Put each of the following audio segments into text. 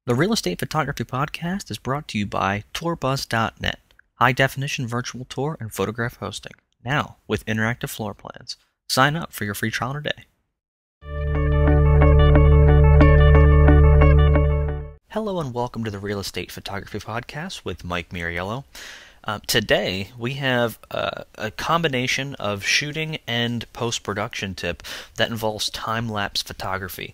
The Real Estate Photography Podcast is brought to you by TourBuzz.net, high-definition virtual tour and photograph hosting, now with interactive floor plans. Sign up for your free trial today. Hello and welcome to the Real Estate Photography Podcast with Mike Miriello. Today we have a combination of shooting and post-production tip that involves time-lapse photography.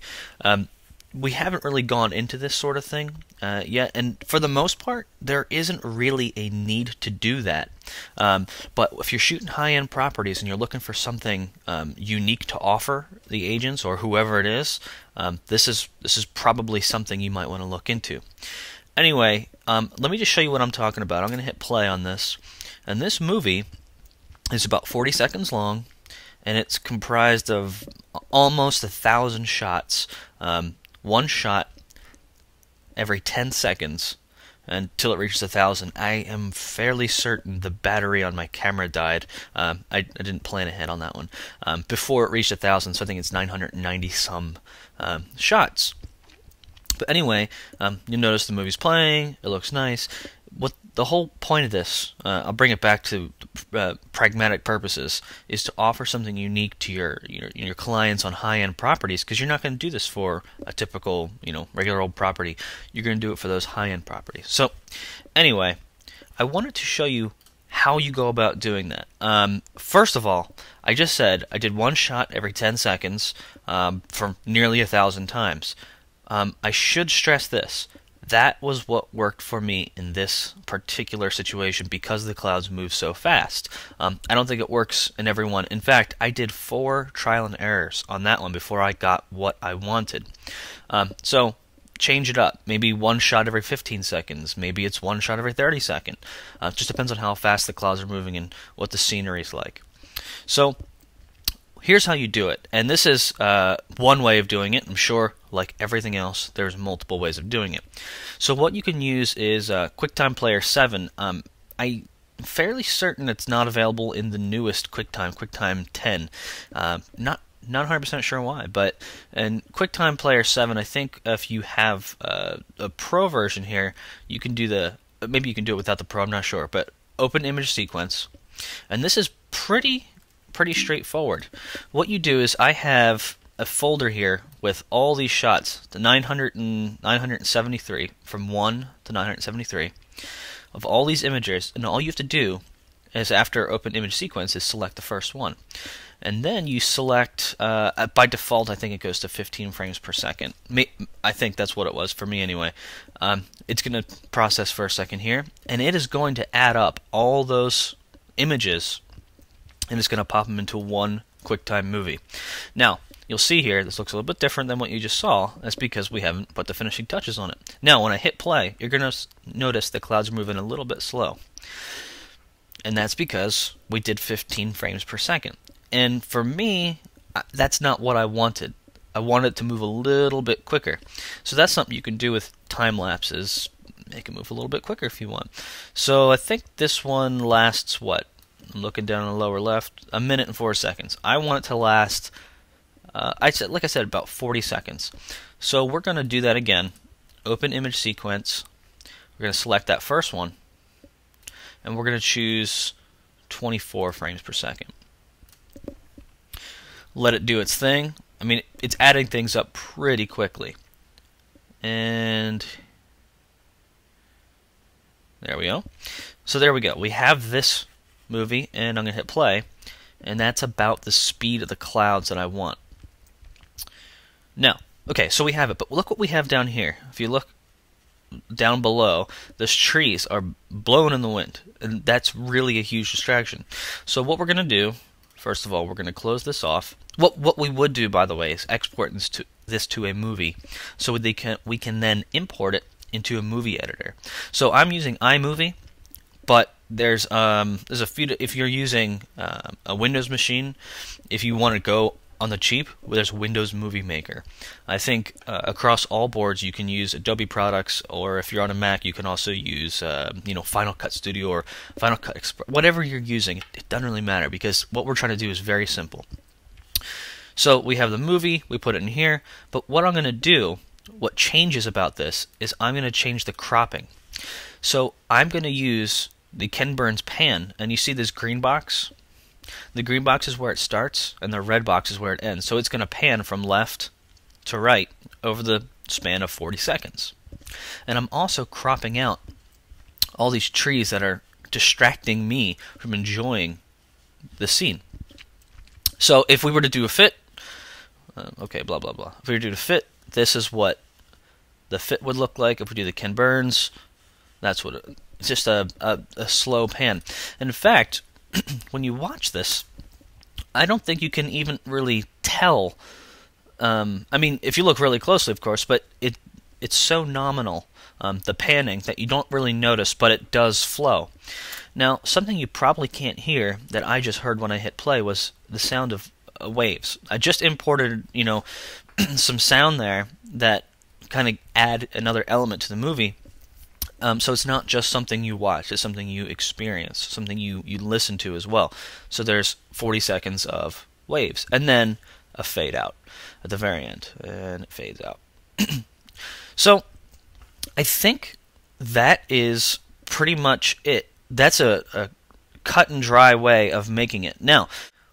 We haven't really gone into this sort of thing yet, and for the most part, there isn't really a need to do that. But if you're shooting high-end properties and you're looking for something unique to offer the agents or whoever it is, this is probably something you might want to look into. Anyway, let me just show you what I'm talking about. I'm going to hit play on this, and this movie is about 40 seconds long, and it's comprised of almost 1,000 shots. One shot every 10 seconds until it reaches 1,000. I am fairly certain the battery on my camera died. I didn't plan ahead on that one. Before it reached 1,000, so I think it's 990 some shots. But anyway, you'll notice the movie's playing. It looks nice. What the whole point of this, I'll bring it back to pragmatic purposes, is to offer something unique to your clients on high-end properties, because you're not going to do this for a typical, regular old property. You're going to do it for those high-end properties. So, anyway, I wanted to show you how you go about doing that. First of all, I just said I did one shot every 10 seconds for nearly 1,000 times. I should stress this. That was what worked for me in this particular situation because the clouds move so fast. I don't think it works in every one. In fact, I did 4 trial and errors on that one before I got what I wanted. So change it up. Maybe one shot every 15 seconds. Maybe it's one shot every 30 seconds. It just depends on how fast the clouds are moving and what the scenery is like. So here's how you do it, and this is one way of doing it. I'm sure, like everything else, there's multiple ways of doing it. So what you can use is QuickTime Player 7. I'm fairly certain it's not available in the newest QuickTime 10. Not 100% sure why, but in QuickTime Player 7, I think if you have a Pro version here, you can do maybe you can do it without the Pro, I'm not sure, but open image sequence, and this is pretty straightforward. What you do is I have a folder here with all these shots, the 973, from 1 to 973, of all these images, and all you have to do is, after open image sequence, is select the first one. And then you select, by default, I think it goes to 15 frames per second. I think that's what it was for me anyway. It's going to process for a second here, and it is going to add up all those images, and it's going to pop them into one QuickTime movie. Now, you'll see here, this looks a little bit different than what you just saw. That's because we haven't put the finishing touches on it. Now, when I hit play, you're going to notice the clouds are moving a little bit slow. And that's because we did 15 frames per second. And for me, that's not what I wanted. I wanted it to move a little bit quicker. So that's something you can do with time lapses. Make it move a little bit quicker if you want. So I think this one lasts, what? I'm looking down on the lower left, 1 minute and 4 seconds. I want it to last, like I said, about 40 seconds. So we're going to do that again. Open image sequence. We're going to select that first one, and we're going to choose 24 frames per second. Let it do its thing. I mean, it's adding things up pretty quickly. And there we go. So there we go. We have this movie, and I'm going to hit play, and that's about the speed of the clouds that I want. Now, okay, so we have it, but look what we have down here. If you look down below, those trees are blowing in the wind, and that's really a huge distraction. So what we're going to do, first of all, we're going to close this off. What we would do, by the way, is export this to a movie, so we can then import it into a movie editor. So I'm using iMovie, but there's a few. If you're using a Windows machine, if you want to go on the cheap, there's Windows Movie Maker. I think across all boards you can use Adobe products, or if you're on a Mac, you can also use Final Cut Studio or Final Cut Express. Whatever you're using, it doesn't really matter, because what we're trying to do is very simple. So we have the movie, we put it in here, but what I'm going to do what changes about this is I'm going to change the cropping. So I'm going to use the Ken Burns pan, and you see this green box? The green box is where it starts, and the red box is where it ends. So it's going to pan from left to right over the span of 40 seconds. And I'm also cropping out all these trees that are distracting me from enjoying the scene. So if we were to do a fit, okay, blah, blah, blah. If we were to do a fit, this is what the fit would look like. If we do the Ken Burns, that's what it's just a slow pan. And in fact, when you watch this, I don't think you can even really tell. I mean, if you look really closely, of course, but it's so nominal, the panning, that you don't really notice, but it does flow. Now, something you probably can't hear that I just heard when I hit play was the sound of waves. I just imported, some sound there that kind of add another element to the movie. So it's not just something you watch, it's something you experience, something you listen to as well. So there's 40 seconds of waves, and then a fade out at the very end, and it fades out. So I think that is pretty much it. That's a cut and dry way of making it. Now,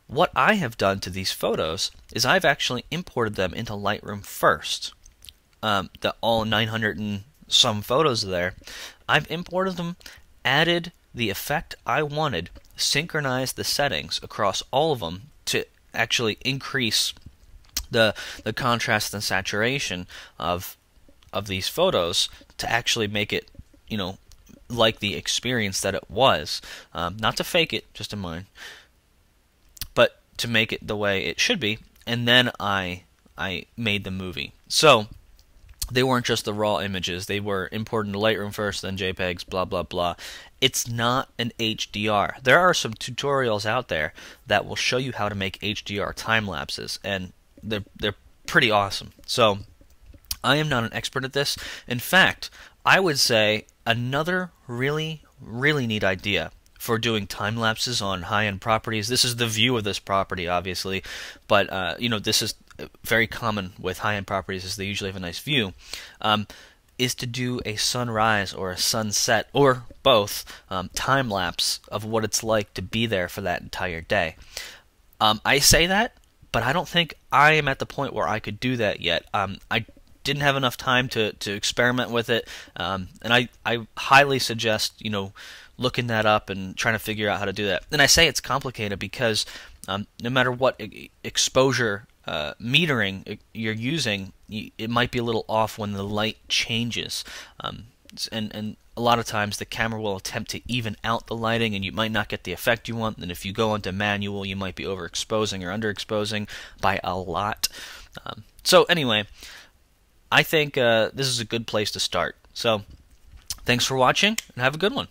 what I have done to these photos is I've actually imported them into Lightroom first. All 900 and some photos there, I've imported them, added the effect I wanted, synchronized the settings across all of them to actually increase the contrast and saturation of these photos to actually make it, like the experience that it was. Not to fake it, just in mind, but to make it the way it should be. And then I made the movie. So they weren't just the raw images. They were imported into Lightroom first, then JPEGs, blah, blah, blah. It's not an HDR. There are some tutorials out there that will show you how to make HDR time lapses, and they're pretty awesome. So I am not an expert at this. In fact, I would say another really, really neat idea for doing time lapses on high-end properties. This is the view of this property, obviously, but this is very common with high-end properties, as they usually have a nice view, is to do a sunrise or a sunset, or both, time lapse of what it's like to be there for that entire day. I say that, but I don't think I am at the point where I could do that yet. I didn't have enough time to experiment with it, and I highly suggest looking that up and trying to figure out how to do that. And I say it's complicated because no matter what exposure metering you're using, it might be a little off when the light changes, and a lot of times the camera will attempt to even out the lighting, and you might not get the effect you want. And if you go into manual, you might be overexposing or underexposing by a lot. So anyway, I think this is a good place to start. So thanks for watching, and have a good one.